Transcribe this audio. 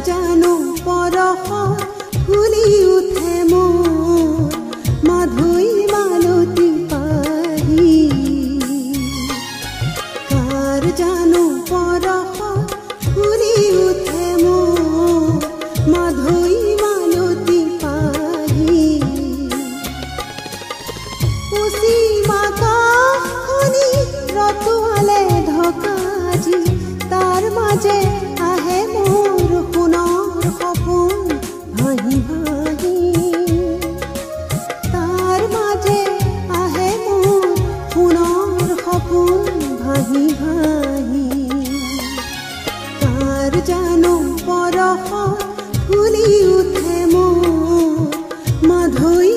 জানো পৰশ ফুলি উঠে মোৰ মাধুই মালতী পাহি কাৰ জানো পৰশ ফুলি উঠে মোৰ মাধুই মালতী পাহি উচিম আকাশখনি ৰতুৱালে ঢকাজি তাৰ মাজে আহে মোৰ সোণৰ সপোন ভাহি ভাহি তাৰ মাজে আহে মোৰ সোণৰ সপোন ভাহি ভাহি কাৰ জানো পৰশ ফুলি উঠে মোৰ মাধুই